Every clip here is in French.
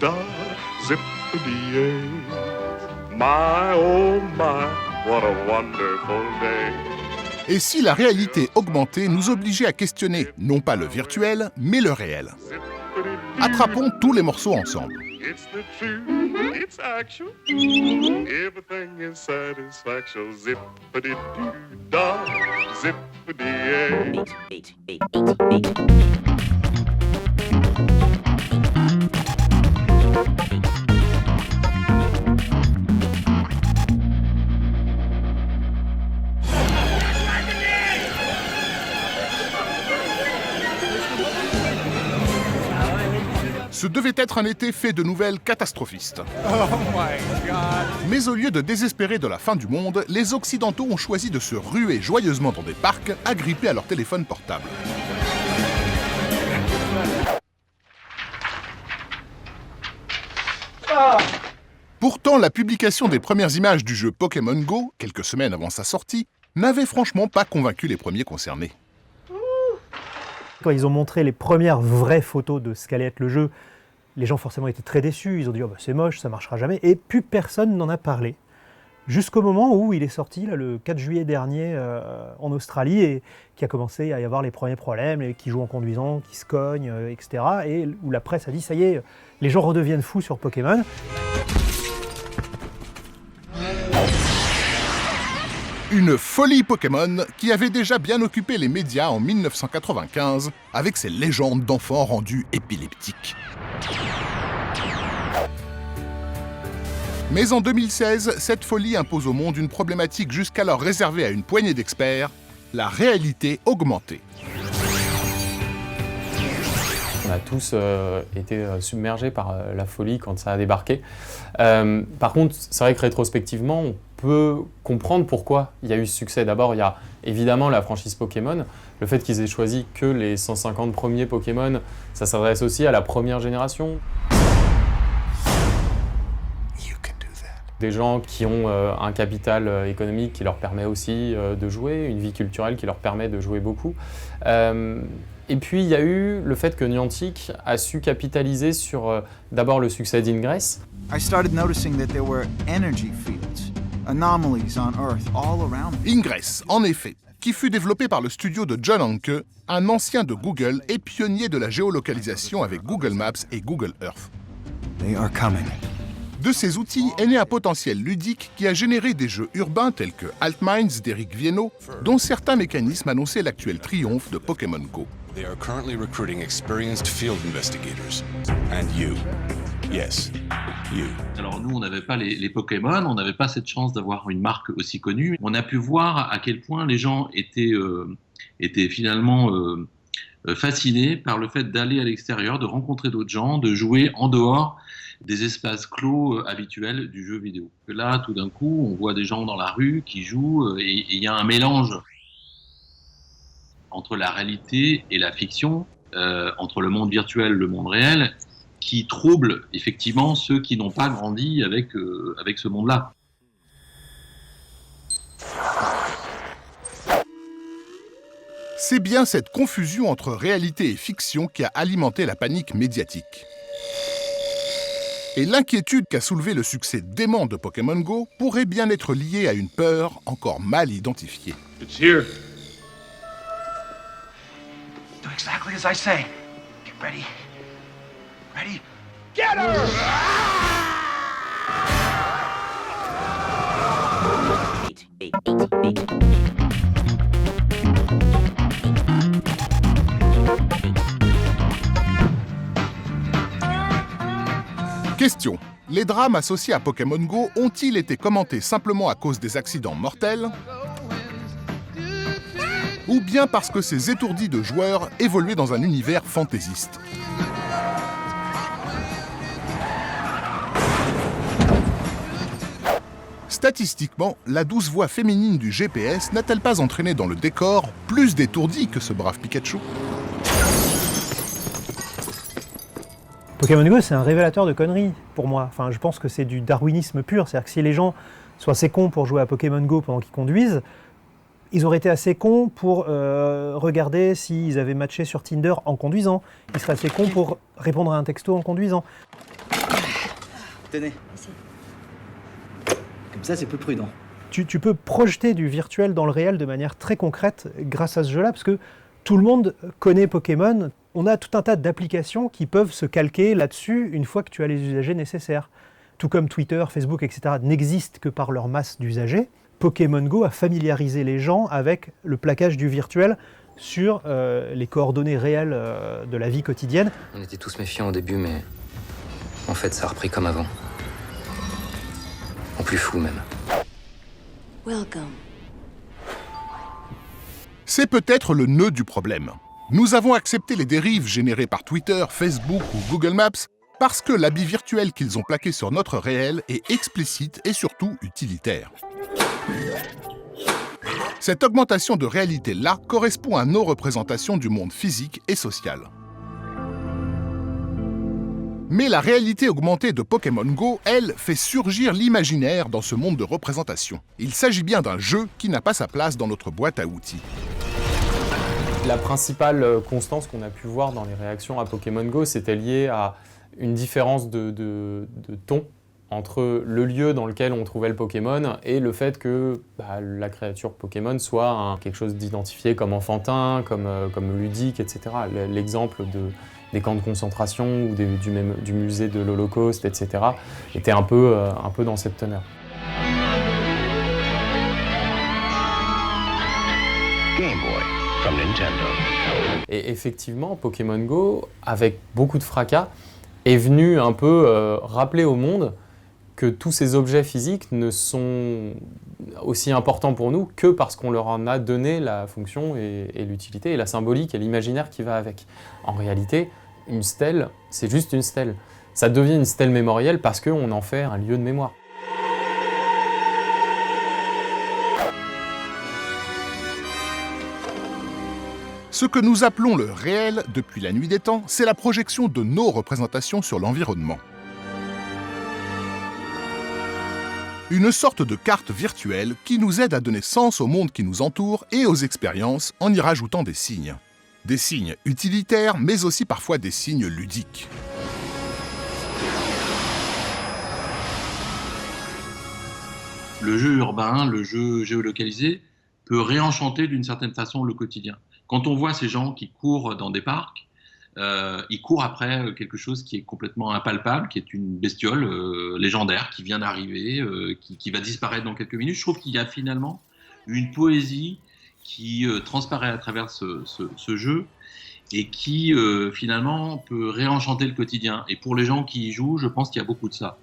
da, zippity-yay. My, oh my, what a wonderful day. Et si la réalité augmentée nous obligeait à questionner non pas le virtuel, mais le réel? Attrapons tous les morceaux ensemble. It's the truth, it's actual. Everything is satisfaction. Zippity-doo-dah, zippity-yay. Ce devait être un été fait de nouvelles catastrophistes. Mais au lieu de désespérer de la fin du monde, les Occidentaux ont choisi de se ruer joyeusement dans des parcs, agrippés à leur téléphone portable. Pourtant, la publication des premières images du jeu Pokémon Go, quelques semaines avant sa sortie, n'avait franchement pas convaincu les premiers concernés. Quand ils ont montré les premières vraies photos de ce qu'allait être le jeu, les gens forcément étaient très déçus, ils ont dit oh, bah, c'est moche, ça marchera jamais, et plus personne n'en a parlé. Jusqu'au moment où il est sorti, là, le 4 juillet dernier, en Australie, et qui a commencé à y avoir les premiers problèmes, qui jouent en conduisant, qui se cognent, etc. Et où la presse a dit ça y est, les gens redeviennent fous sur Pokémon. Une folie Pokémon qui avait déjà bien occupé les médias en 1995 avec ses légendes d'enfants rendus épileptiques. Mais en 2016, cette folie impose au monde une problématique jusqu'alors réservée à une poignée d'experts, la réalité augmentée. On a tous été submergés par la folie quand ça a débarqué. Par contre, c'est vrai que rétrospectivement, on peut comprendre pourquoi il y a eu ce succès. D'abord, il y a évidemment la franchise Pokémon. Le fait qu'ils aient choisi que les 150 premiers Pokémon, ça s'adresse aussi à la première génération. Des gens qui ont un capital économique qui leur permet aussi de jouer, une vie culturelle qui leur permet de jouer beaucoup. Et puis il y a eu le fait que Niantic a su capitaliser sur d'abord le succès d'Ingress. I started noticing that there were energy fields, anomalies on Earth all around me. Ingress, en effet, qui fut développé par le studio de John Hanke, un ancien de Google et pionnier de la géolocalisation avec Google Maps et Google Earth. They are coming. De ces outils est né un potentiel ludique qui a généré des jeux urbains tels que Altminds d'Éric Viennot, dont certains mécanismes annonçaient l'actuel triomphe de Pokémon Go. They are currently recruiting experienced field investigators. And you. Yes, you. Alors nous, on n'avait pas les Pokémon, on n'avait pas cette chance d'avoir une marque aussi connue. On a pu voir à quel point les gens étaient finalement fascinés par le fait d'aller à l'extérieur, de rencontrer d'autres gens, de jouer en dehors des espaces clos habituels du jeu vidéo. Là, tout d'un coup, on voit des gens dans la rue qui jouent et il y a un mélange entre la réalité et la fiction, entre le monde virtuel et le monde réel, qui trouble effectivement ceux qui n'ont pas grandi avec ce monde-là. C'est bien cette confusion entre réalité et fiction qui a alimenté la panique médiatique. Et l'inquiétude qu'a soulevé le succès dément de Pokémon Go pourrait bien être liée à une peur encore mal identifiée. It's here. Do exactly as I say. Get ready. Ready? Get her! Question. Les drames associés à Pokémon Go ont-ils été commentés simplement à cause des accidents mortels ? Ou bien parce que ces étourdis de joueurs évoluaient dans un univers fantaisiste ? Statistiquement, la douce voix féminine du GPS n'a-t-elle pas entraîné dans le décor plus d'étourdis que ce brave Pikachu ? Pokémon Go, c'est un révélateur de conneries, pour moi. Enfin, je pense que c'est du darwinisme pur. C'est-à-dire que si les gens sont assez cons pour jouer à Pokémon Go pendant qu'ils conduisent, ils auraient été assez cons pour regarder s'ils avaient matché sur Tinder en conduisant. Ils seraient assez cons pour répondre à un texto en conduisant. Tenez. Merci. Comme ça, c'est plus prudent. Tu peux projeter du virtuel dans le réel de manière très concrète grâce à ce jeu-là, parce que tout le monde connaît Pokémon. On a tout un tas d'applications qui peuvent se calquer là-dessus une fois que tu as les usagers nécessaires. Tout comme Twitter, Facebook, etc. n'existent que par leur masse d'usagers, Pokémon Go a familiarisé les gens avec le plaquage du virtuel sur les coordonnées réelles de la vie quotidienne. On était tous méfiants au début, mais en fait, ça a repris comme avant. En plus fou même. Welcome. C'est peut-être le nœud du problème. Nous avons accepté les dérives générées par Twitter, Facebook ou Google Maps parce que l'habit virtuel qu'ils ont plaqué sur notre réel est explicite et surtout utilitaire. Cette augmentation de réalité-là correspond à nos représentations du monde physique et social. Mais la réalité augmentée de Pokémon Go, elle, fait surgir l'imaginaire dans ce monde de représentation. Il s'agit bien d'un jeu qui n'a pas sa place dans notre boîte à outils. La principale constance qu'on a pu voir dans les réactions à Pokémon Go, c'était lié à une différence de ton entre le lieu dans lequel on trouvait le Pokémon et le fait que la créature Pokémon soit quelque chose d'identifié comme enfantin, comme ludique, etc. L'exemple des camps de concentration ou du musée de l'Holocauste, etc. était un peu dans cette teneur. Game Boy from Nintendo. Et effectivement, Pokémon Go, avec beaucoup de fracas, est venu un peu rappeler au monde que tous ces objets physiques ne sont aussi importants pour nous que parce qu'on leur en a donné la fonction et l'utilité et la symbolique et l'imaginaire qui va avec. En réalité, une stèle, c'est juste une stèle. Ça devient une stèle mémorielle parce qu'on en fait un lieu de mémoire. Ce que nous appelons le réel depuis la nuit des temps, c'est la projection de nos représentations sur l'environnement. Une sorte de carte virtuelle qui nous aide à donner sens au monde qui nous entoure et aux expériences en y rajoutant des signes. Des signes utilitaires, mais aussi parfois des signes ludiques. Le jeu urbain, le jeu géolocalisé peut réenchanter d'une certaine façon le quotidien. Quand on voit ces gens qui courent dans des parcs, ils courent après quelque chose qui est complètement impalpable, qui est une bestiole légendaire qui vient d'arriver, qui va disparaître dans quelques minutes. Je trouve qu'il y a finalement une poésie qui transparaît à travers ce jeu et qui finalement peut réenchanter le quotidien. Et pour les gens qui y jouent, je pense qu'il y a beaucoup de ça.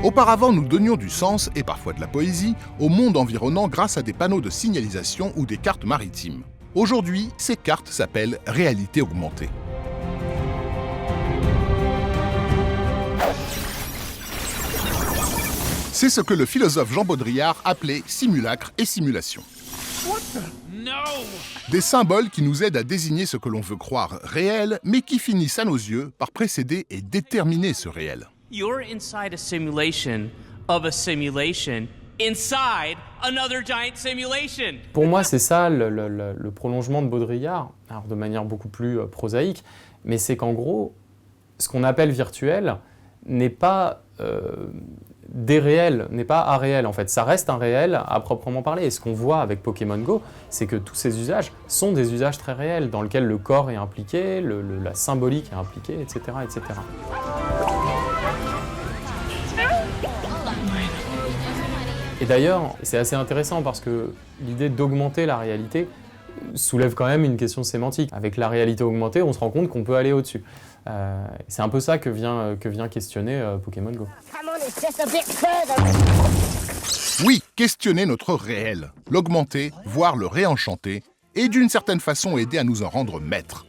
Auparavant, nous donnions du sens, et parfois de la poésie, au monde environnant grâce à des panneaux de signalisation ou des cartes maritimes. Aujourd'hui, ces cartes s'appellent réalité augmentée. C'est ce que le philosophe Jean Baudrillard appelait simulacre et simulation. Des symboles qui nous aident à désigner ce que l'on veut croire réel, mais qui finissent à nos yeux par précéder et déterminer ce réel. You're inside a simulation of a simulation inside another giant simulation. Pour moi, c'est ça le prolongement de Baudrillard, alors de manière beaucoup plus prosaïque, mais c'est qu'en gros, ce qu'on appelle virtuel n'est pas des réels, n'est pas un réel en fait. Ça reste un réel à proprement parler. Et ce qu'on voit avec Pokémon Go, c'est que tous ces usages sont des usages très réels, dans lesquels le corps est impliqué, la symbolique est impliquée, etc., etc. Et d'ailleurs, c'est assez intéressant parce que l'idée d'augmenter la réalité soulève quand même une question sémantique. Avec la réalité augmentée, on se rend compte qu'on peut aller au-dessus. C'est un peu ça que vient questionner Pokémon Go. Oui, questionner notre réel, l'augmenter, voire le réenchanter, et d'une certaine façon aider à nous en rendre maîtres.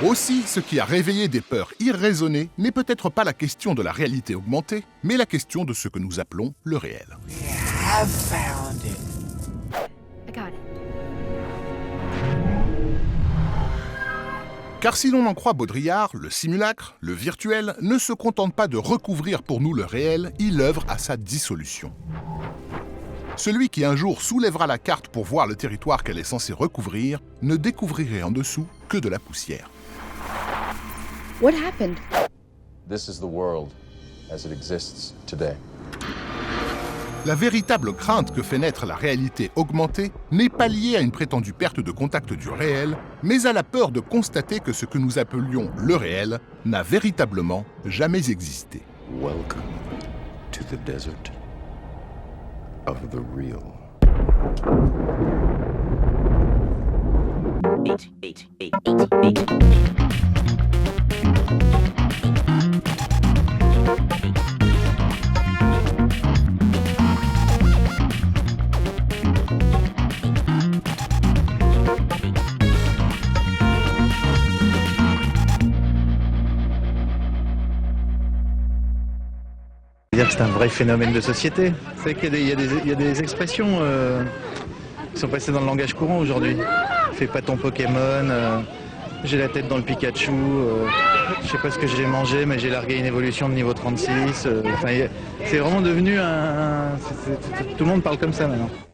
Aussi, ce qui a réveillé des peurs irraisonnées n'est peut-être pas la question de la réalité augmentée, mais la question de ce que nous appelons le réel. Car si l'on en croit Baudrillard, le simulacre, le virtuel, ne se contente pas de recouvrir pour nous le réel, il œuvre à sa dissolution. celui qui un jour soulèvera la carte pour voir le territoire qu'elle est censée recouvrir ne découvrirait en dessous que de la poussière. What happened? This is the world as it exists today. La véritable crainte que fait naître la réalité augmentée n'est pas liée à une prétendue perte de contact du réel, mais à la peur de constater que ce que nous appelions le réel n'a véritablement jamais existé. Welcome to the desert of the real. C'est un vrai phénomène de société. C'est qu'il y a des expressions qui sont passées dans le langage courant aujourd'hui. Fais pas ton Pokémon, j'ai la tête dans le Pikachu, je sais pas ce que j'ai mangé, mais j'ai largué une évolution de niveau 36. C'est vraiment devenu tout le monde parle comme ça maintenant.